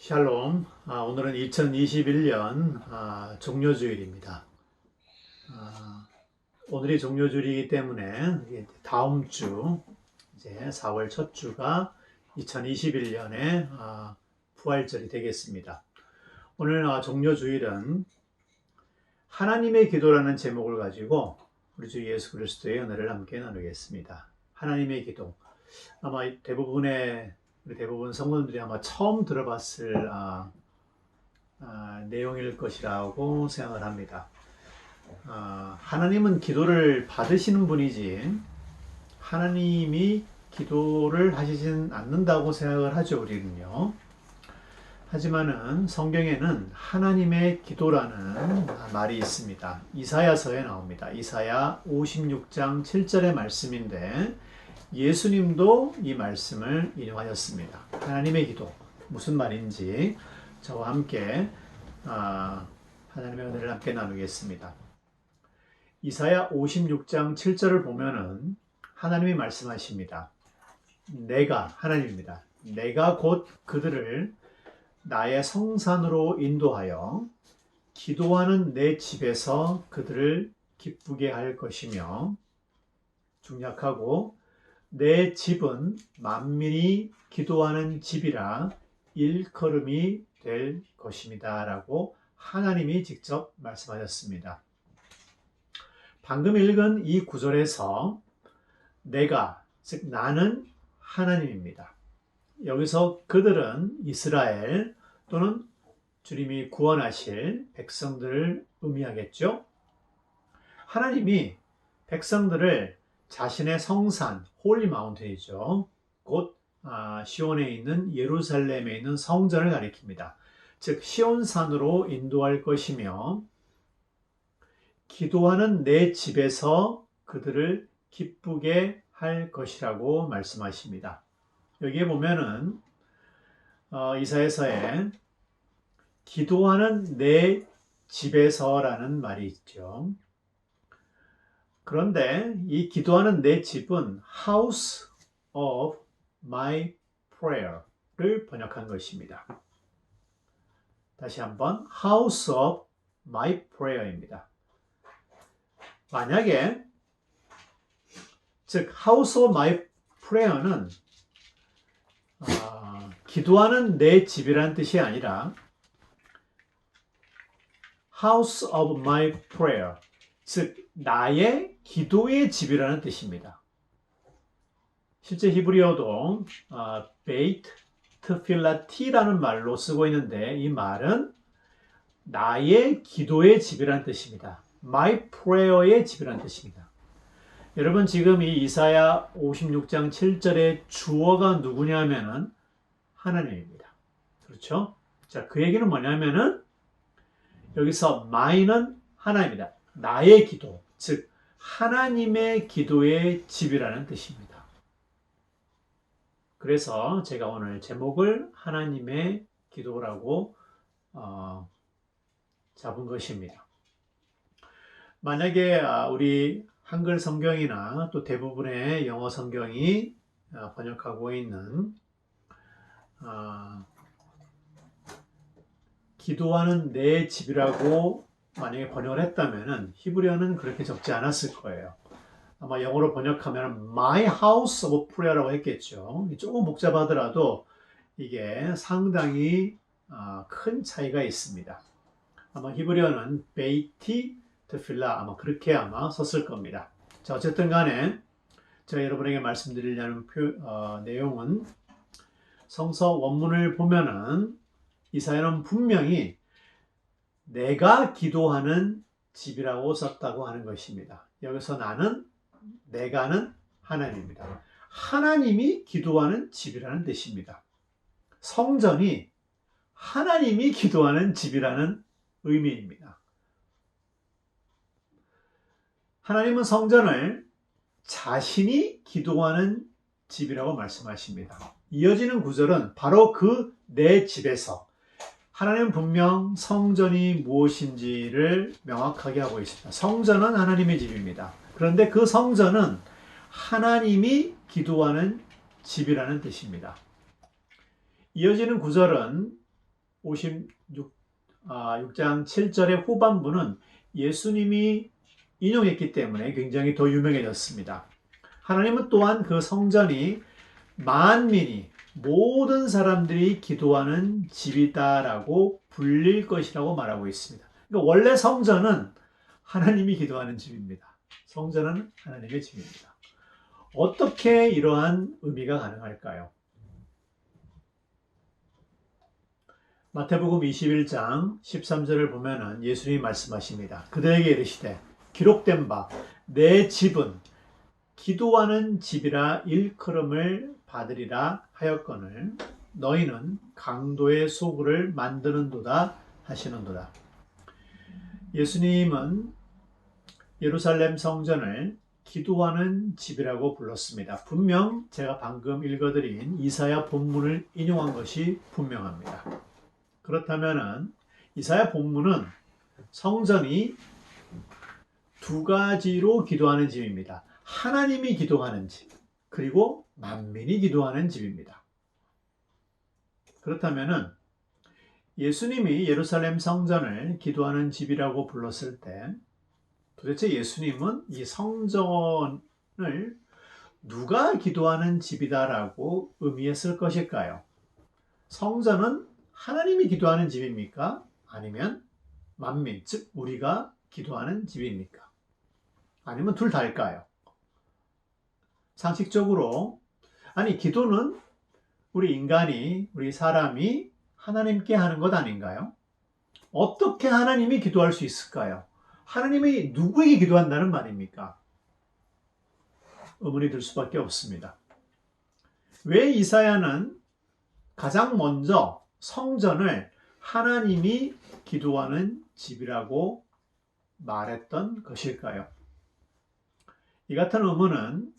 샬롬. 오늘은 2021년 종료주일입니다. 오늘이 종료주일이기 때문에 다음 주 이제 4월 첫 주가 2021년의 부활절이 되겠습니다. 오늘 종료주일은 하나님의 기도라는 제목을 가지고 우리 주 예수 그리스도의 은혜를 함께 나누겠습니다. 하나님의 기도. 아마 우리 대부분 성도들이 아마 처음 들어봤을 내용일 것이라고 생각을 합니다. 하나님은 기도를 받으시는 분이지 하나님이 기도를 하시진 않는다고 생각을 하죠, 우리는요. 하지만은 성경에는 하나님의 기도라는 말이 있습니다. 이사야서에 나옵니다. 이사야 56장 7절의 말씀인데 예수님도 이 말씀을 인용하셨습니다. 하나님의 기도, 무슨 말인지 저와 함께 하나님의 은혜를 함께 나누겠습니다. 이사야 56장 7절을 보면은 하나님이 말씀하십니다. 하나님입니다. 내가 곧 그들을 나의 성산으로 인도하여 기도하는 내 집에서 그들을 기쁘게 할 것이며, 중약하고 내 집은 만민이 기도하는 집이라 일컬음이 될 것입니다 라고 하나님이 직접 말씀하셨습니다. 방금 읽은 이 구절에서 즉 나는 하나님입니다. 여기서 그들은 이스라엘 또는 주님이 구원하실 백성들을 의미하겠죠. 하나님이 백성들을 자신의 성산, 홀리 마운틴이죠. 곧 시온에 있는 예루살렘에 있는 성전을 가리킵니다. 즉 시온산으로 인도할 것이며 기도하는 내 집에서 그들을 기쁘게 할 것이라고 말씀하십니다. 여기에 보면은 이사야서에 기도하는 내 집에서라는 말이 있죠. 그런데 이 기도하는 내 집은 House of My Prayer를 번역한 것입니다. 다시 한번 House of My Prayer입니다. 만약에 즉 House of My Prayer는 기도하는 내 집이라는 뜻이 아니라 House of My Prayer, 즉 나의 기도의 집이라는 뜻입니다. 실제 히브리어도 베이트 트필라티라는 말로 쓰고 있는데 이 말은 나의 기도의 집이라는 뜻입니다. My prayer의 집이라는 뜻입니다. 여러분 지금 이 이사야 56장 7절의 주어가 누구냐면은 하나님입니다. 그렇죠? 자, 그 얘기는 뭐냐면은 여기서 my는 하나입니다. 나의 기도, 즉 하나님의 기도의 집이라는 뜻입니다. 그래서 제가 오늘 제목을 하나님의 기도라고 잡은 것입니다. 만약에 우리 한글 성경이나 또 대부분의 영어 성경이 번역하고 있는 기도하는 내 집이라고 만약에 번역을 했다면은 히브리어는 그렇게 적지 않았을 거예요. 아마 영어로 번역하면 My House of Prayer라고 했겠죠. 조금 복잡하더라도 이게 상당히 큰 차이가 있습니다. 아마 히브리어는 베이티 드필라 아마 그렇게 썼을 겁니다. 자, 어쨌든 간에 제가 여러분에게 말씀드리려는 내용은 성서 원문을 보면은 이사야는 분명히 내가 기도하는 집이라고 썼다고 하는 것입니다. 여기서 내가는 하나님입니다. 하나님이 기도하는 집이라는 뜻입니다. 성전이 하나님이 기도하는 집이라는 의미입니다. 하나님은 성전을 자신이 기도하는 집이라고 말씀하십니다. 이어지는 구절은 바로 그 내 집에서 하나님은 분명 성전이 무엇인지를 명확하게 하고 있습니다. 성전은 하나님의 집입니다. 그런데 그 성전은 하나님이 기도하는 집이라는 뜻입니다. 이어지는 구절은 6장 7절의 후반부는 예수님이 인용했기 때문에 굉장히 더 유명해졌습니다. 하나님은 또한 그 성전이 만민이 모든 사람들이 기도하는 집이다라고 불릴 것이라고 말하고 있습니다. 그러니까 원래 성전은 하나님이 기도하는 집입니다. 성전은 하나님의 집입니다. 어떻게 이러한 의미가 가능할까요? 마태복음 21장 13절을 보면은 예수님이 말씀하십니다. 그들에게 이르시되 기록된 바 내 집은 기도하는 집이라 일컬음을 받으리라 하였거늘 너희는 강도의 소굴을 만드는도다 하시는도다. 예수님은 예루살렘 성전을 기도하는 집이라고 불렀습니다. 분명 제가 방금 읽어드린 이사야 본문을 인용한 것이 분명합니다. 그렇다면 이사야 본문은 성전이 두 가지로 기도하는 집입니다. 하나님이 기도하는 집, 그리고 만민이 기도하는 집입니다. 그렇다면 예수님이 예루살렘 성전을 기도하는 집이라고 불렀을 때 도대체 예수님은 이 성전을 누가 기도하는 집이다라고 의미했을 것일까요? 성전은 하나님이 기도하는 집입니까? 아니면 만민, 즉 우리가 기도하는 집입니까? 아니면 둘 다일까요? 상식적으로 기도는 우리 인간이, 우리 사람이 하나님께 하는 것 아닌가요? 어떻게 하나님이 기도할 수 있을까요? 하나님이 누구에게 기도한다는 말입니까? 의문이 들 수밖에 없습니다. 왜 이사야는 가장 먼저 성전을 하나님이 기도하는 집이라고 말했던 것일까요? 이 같은 의문은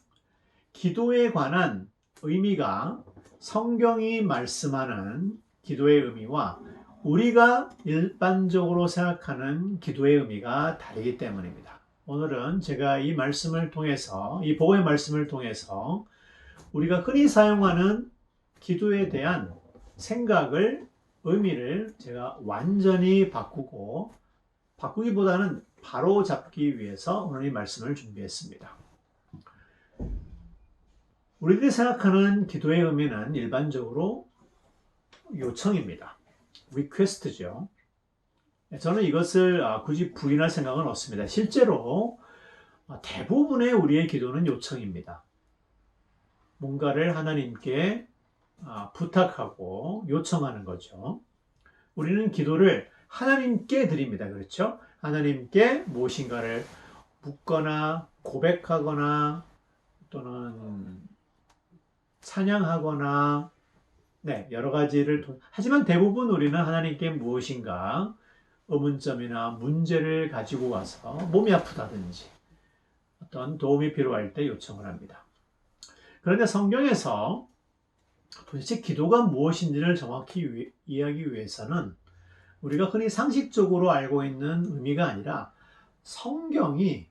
기도에 관한 의미가 성경이 말씀하는 기도의 의미와 우리가 일반적으로 생각하는 기도의 의미가 다르기 때문입니다. 오늘은 제가 이 말씀을 통해서, 이 복음의 말씀을 통해서 우리가 흔히 사용하는 기도에 대한 생각을, 의미를 제가 완전히 바꾸기보다는 바로 잡기 위해서 오늘 이 말씀을 준비했습니다. 우리들이 생각하는 기도의 의미는 일반적으로 요청입니다. request죠. 저는 이것을 굳이 부인할 생각은 없습니다. 실제로 대부분의 우리의 기도는 요청입니다. 뭔가를 하나님께 부탁하고 요청하는 거죠. 우리는 기도를 하나님께 드립니다. 그렇죠? 하나님께 무엇인가를 묻거나 고백하거나 또는 찬양하거나 여러 가지를 하지만 대부분 우리는 하나님께 무엇인가 의문점이나 문제를 가지고 와서 몸이 아프다든지 어떤 도움이 필요할 때 요청을 합니다. 그런데 성경에서 도대체 기도가 무엇인지를 정확히 이해하기 위해서는 우리가 흔히 상식적으로 알고 있는 의미가 아니라 성경이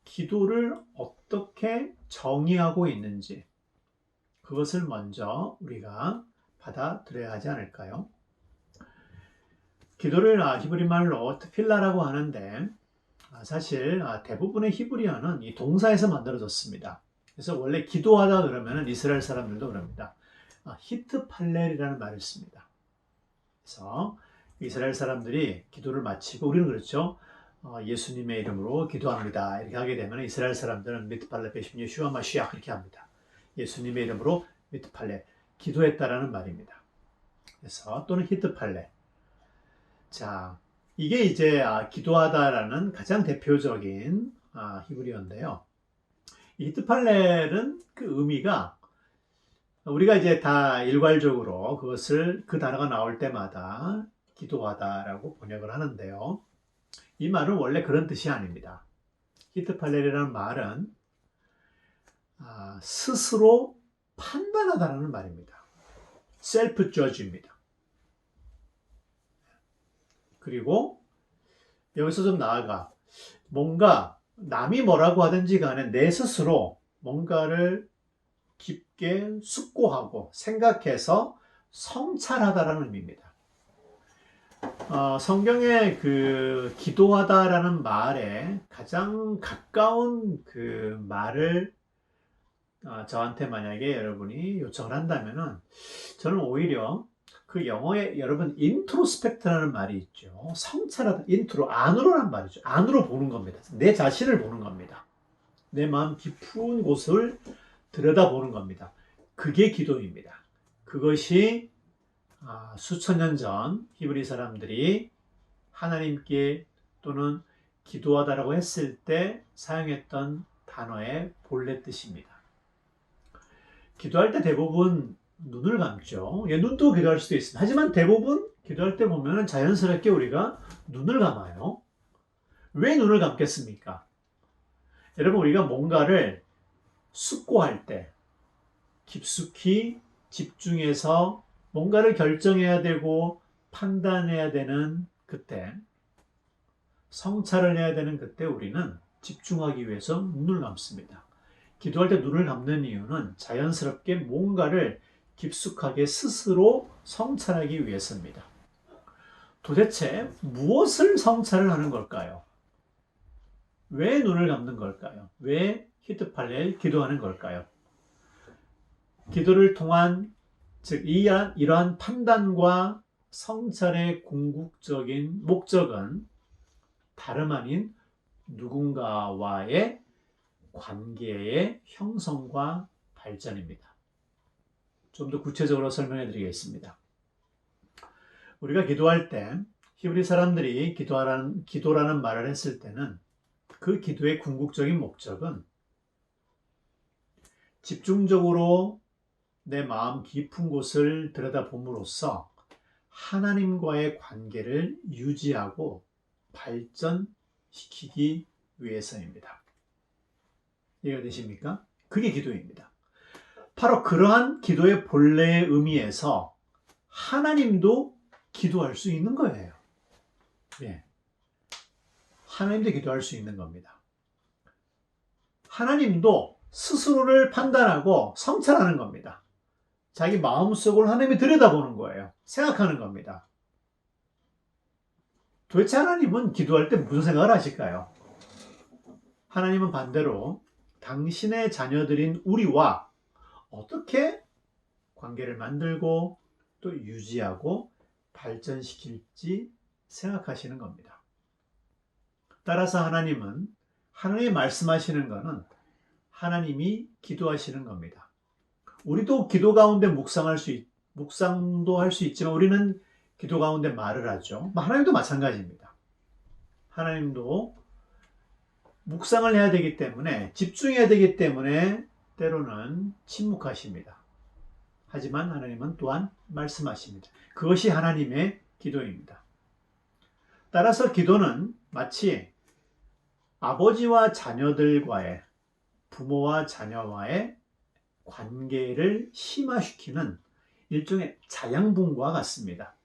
기도를 어떻게 정의하고 있는지 그것을 먼저 우리가 받아들여야 하지 않을까요? 기도를 히브리 말로 트필라라고 하는데 사실 대부분의 히브리어는 이 동사에서 만들어졌습니다. 그래서 원래 기도하다 그러면 이스라엘 사람들도 그럽니다. 히트팔렐이라는 말을 씁니다. 그래서 이스라엘 사람들이 기도를 마치고 우리는 그렇죠. 예수님의 이름으로 기도합니다. 이렇게 하게 되면 이스라엘 사람들은 미트팔레 베심 예슈아 마시아 이렇게 합니다. 예수님의 이름으로 미트팔레 기도했다라는 말입니다. 그래서 또는 히트팔레. 자, 이게 이제 기도하다라는 가장 대표적인 히브리어인데요. 이 히트팔렐은 그 의미가 우리가 이제 다 일괄적으로 그것을 그 단어가 나올 때마다 기도하다라고 번역을 하는데요. 이 말은 원래 그런 뜻이 아닙니다. 히트팔렐이라는 말은 스스로 판단하다라는 말입니다. 셀프 저지입니다. 그리고 여기서 좀 나아가 뭔가 남이 뭐라고 하든지 간에 내 스스로 뭔가를 깊게 숙고하고 생각해서 성찰하다라는 의미입니다. 성경에 그 기도하다라는 말에 가장 가까운 그 말을 저한테 만약에 여러분이 요청을 한다면은 저는 오히려 그 영어에 여러분 인트로스펙트라는 말이 있죠. 성찰하다 인트로 안으로란 말이죠. 안으로 보는 겁니다. 내 자신을 보는 겁니다. 내 마음 깊은 곳을 들여다보는 겁니다. 그게 기도입니다. 그것이 수천 년 전 히브리 사람들이 하나님께 또는 기도하다라고 했을 때 사용했던 단어의 본래 뜻입니다. 기도할 때 대부분 눈을 감죠. 눈도 기도할 수도 있습니다. 하지만 대부분 기도할 때 보면 자연스럽게 우리가 눈을 감아요. 왜 눈을 감겠습니까? 여러분, 우리가 뭔가를 숙고할 때 깊숙이 집중해서 뭔가를 결정해야 되고 판단해야 되는 그때, 성찰을 해야 되는 그때 우리는 집중하기 위해서 눈을 감습니다. 기도할 때 눈을 감는 이유는 자연스럽게 뭔가를 깊숙하게 스스로 성찰하기 위해서입니다. 도대체 무엇을 성찰을 하는 걸까요? 왜 눈을 감는 걸까요? 왜 히트팔렐 기도하는 걸까요? 기도를 통한 즉 이러한 판단과 성찰의 궁극적인 목적은 다름 아닌 누군가와의 관계의 형성과 발전입니다. 좀 더 구체적으로 설명해 드리겠습니다. 우리가 기도할 때 히브리 사람들이 기도라는 말을 했을 때는 그 기도의 궁극적인 목적은 집중적으로 내 마음 깊은 곳을 들여다봄으로써 하나님과의 관계를 유지하고 발전시키기 위해서입니다. 이해가 되십니까? 그게 기도입니다. 바로 그러한 기도의 본래의 의미에서 하나님도 기도할 수 있는 거예요. 예. 하나님도 기도할 수 있는 겁니다. 하나님도 스스로를 판단하고 성찰하는 겁니다. 자기 마음속을 하나님이 들여다보는 거예요. 생각하는 겁니다. 도대체 하나님은 기도할 때 무슨 생각을 하실까요? 하나님은 반대로 당신의 자녀들인 우리와 어떻게 관계를 만들고 또 유지하고 발전시킬지 생각하시는 겁니다. 따라서 하나님이 말씀하시는 것은 하나님이 기도하시는 겁니다. 우리도 기도 가운데 묵상도 할 수 있지만 우리는 기도 가운데 말을 하죠. 하나님도 마찬가지입니다. 하나님도 묵상을 해야 되기 때문에 집중해야 되기 때문에 때로는 침묵하십니다. 하지만 하나님은 또한 말씀하십니다. 그것이 하나님의 기도입니다. 따라서 기도는 마치 아버지와 자녀들과의 부모와 자녀와의 관계를 심화시키는 일종의 자양분과 같습니다.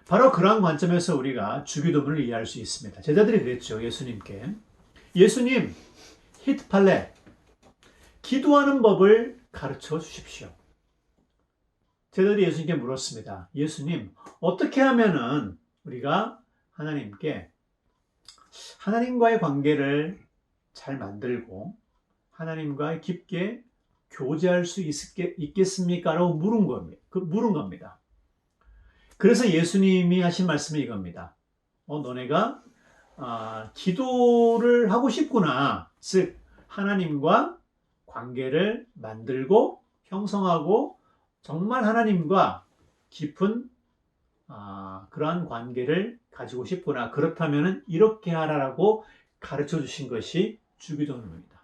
바로 그러한 관점에서 우리가 주기도문을 이해할 수 있습니다. 제자들이 그랬죠. 예수님께. 예수님, 히트팔레, 기도하는 법을 가르쳐 주십시오. 제자들이 예수님께 물었습니다. 예수님, 어떻게 하면은 우리가 하나님과의 관계를 잘 만들고 하나님과 깊게 교제할 수 있겠습니까? 라고 물은 겁니다. 그래서 예수님이 하신 말씀이 이겁니다. 너네가 기도를 하고 싶구나. 즉 하나님과 관계를 만들고 형성하고 정말 하나님과 깊은 그러한 관계를 가지고 싶구나. 그렇다면 이렇게 하라라고 가르쳐 주신 것이 주기도문입니다.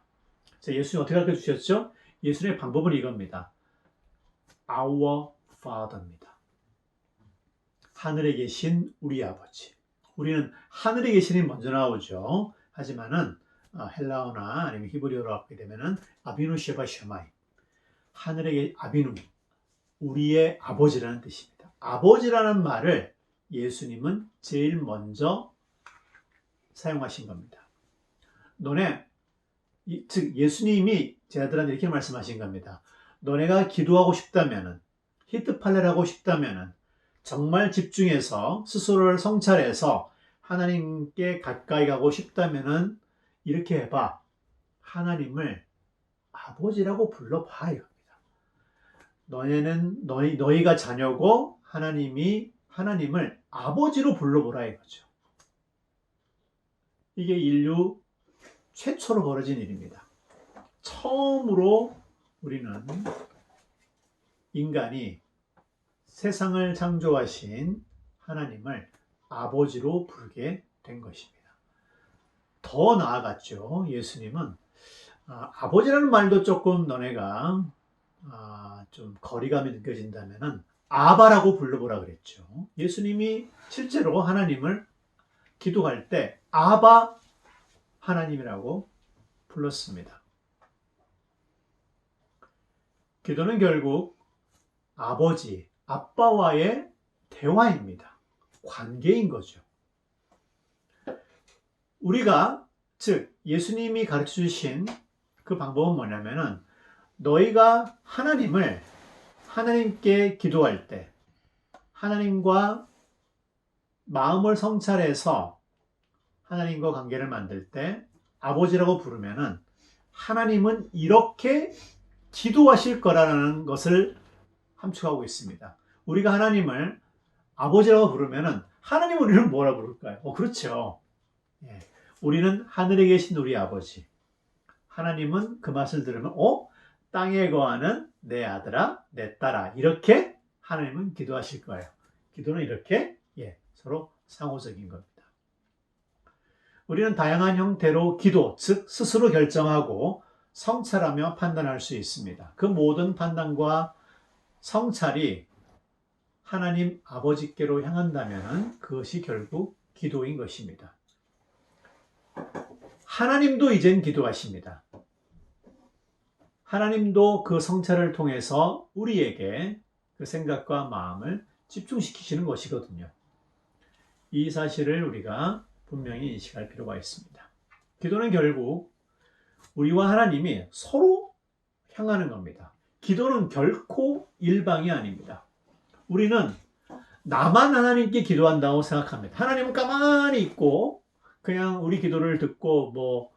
예수님 어떻게 가르쳐 주셨죠? 예수님의 방법은 이겁니다. Our Father입니다. 하늘에 계신 우리 아버지. 우리는 하늘에 계신이 먼저 나오죠. 하지만은 헬라어나 아니면 히브리어로 하게 되면은 아비누 셰바 셔마이. 하늘의 아비누, 우리의 아버지라는 뜻입니다. 아버지라는 말을 예수님은 제일 먼저 사용하신 겁니다. 즉 예수님이 제자들한테 이렇게 말씀하신 겁니다. 너네가 기도하고 싶다면은 히트팔레를 하고 싶다면은 정말 집중해서 스스로를 성찰해서 하나님께 가까이 가고 싶다면은 이렇게 해봐. 하나님을 아버지라고 불러봐 이겁니다. 너희가 자녀고 하나님을 아버지로 불러보라 이거죠. 이게 인류 최초로 벌어진 일입니다. 처음으로 우리는 인간이 세상을 창조하신 하나님을 아버지로 부르게 된 것입니다. 더 나아갔죠. 예수님은 아버지라는 말도 조금 너네가 좀 거리감이 느껴진다면은 아바라고 불러보라 그랬죠. 예수님이 실제로 하나님을 기도할 때 아바 하나님이라고 불렀습니다. 기도는 결국 아버지, 아빠와의 대화입니다. 관계인 거죠. 우리가, 즉 예수님이 가르쳐 주신 그 방법은 뭐냐면은 너희가 하나님께 기도할 때 하나님과 마음을 성찰해서 하나님과 관계를 만들 때 아버지라고 부르면은 하나님은 이렇게 기도하실 거라는 것을 함축하고 있습니다. 우리가 하나님을 아버지라고 부르면은 하나님은 우리를 뭐라 부를까요? 그렇죠. 예. 우리는 하늘에 계신 우리 아버지. 하나님은 그 말을 들으면 땅에 거하는 내 아들아, 내 딸아. 이렇게 하나님은 기도하실 거예요. 기도는 이렇게 서로 상호적인 겁니다. 우리는 다양한 형태로 기도, 즉 스스로 결정하고 성찰하며 판단할 수 있습니다. 그 모든 판단과 성찰이 하나님 아버지께로 향한다면 그것이 결국 기도인 것입니다. 하나님도 이젠 기도하십니다. 하나님도 그 성찰을 통해서 우리에게 그 생각과 마음을 집중시키시는 것이거든요. 이 사실을 우리가 분명히 인식할 필요가 있습니다. 기도는 결국 우리와 하나님이 서로 향하는 겁니다. 기도는 결코 일방이 아닙니다. 우리는 나만 하나님께 기도한다고 생각합니다. 하나님은 가만히 있고 그냥 우리 기도를 듣고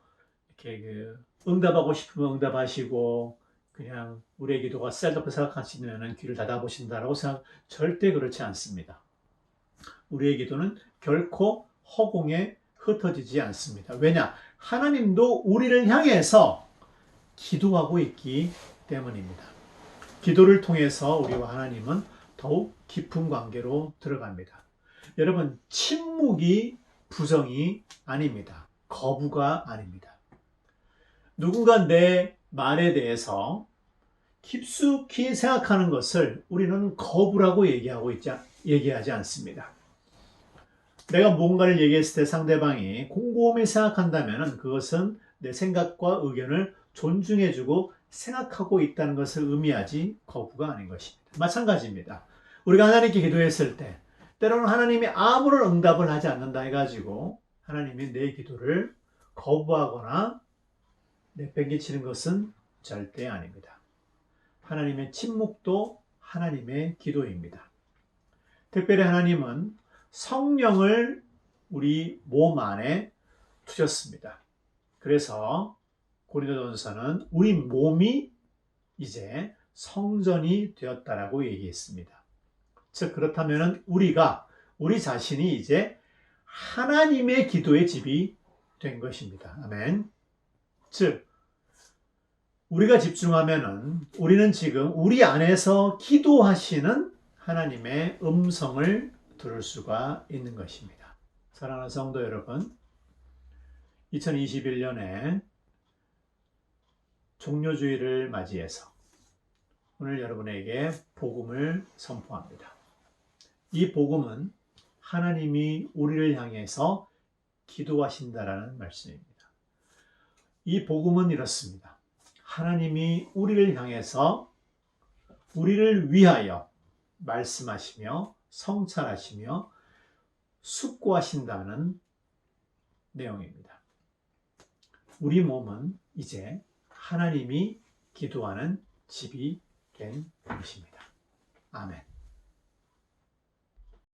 이렇게 응답하고 싶으면 응답하시고 그냥 우리의 기도가 쌀떡 생각하시면 귀를 닫아보신다라고 절대 그렇지 않습니다. 우리의 기도는 결코 허공에 흩어지지 않습니다. 왜냐? 하나님도 우리를 향해서 기도하고 있기 때문입니다. 기도를 통해서 우리와 하나님은 더욱 깊은 관계로 들어갑니다. 여러분, 침묵이 부정이 아닙니다. 거부가 아닙니다. 누군가 내 말에 대해서 깊숙이 생각하는 것을 우리는 거부라고 얘기하지 않습니다. 내가 무언가를 얘기했을 때 상대방이 곰곰이 생각한다면 그것은 내 생각과 의견을 존중해주고 생각하고 있다는 것을 의미하지 거부가 아닌 것입니다. 마찬가지입니다. 우리가 하나님께 기도했을 때 때로는 하나님이 아무런 응답을 하지 않는다 해가지고 하나님이 내 기도를 거부하거나 내팽개치는 것은 절대 아닙니다. 하나님의 침묵도 하나님의 기도입니다. 특별히 하나님은 성령을 우리 몸 안에 두셨습니다. 그래서 고린도전서는 우리 몸이 이제 성전이 되었다라고 얘기했습니다. 즉 그렇다면 우리 자신이 이제 하나님의 기도의 집이 된 것입니다. 아멘. 즉 우리가 집중하면은 우리는 지금 우리 안에서 기도하시는 하나님의 음성을 들을 수가 있는 것입니다. 사랑하는 성도 여러분, 2021년에 종료주의를 맞이해서 오늘 여러분에게 복음을 선포합니다. 이 복음은 하나님이 우리를 향해서 기도하신다라는 말씀입니다. 이 복음은 이렇습니다. 하나님이 우리를 향해서 우리를 위하여 말씀하시며 성찰하시며 숙고하신다는 내용입니다. 우리 몸은 이제 하나님이 기도하는 집이 된 것입니다. 아멘.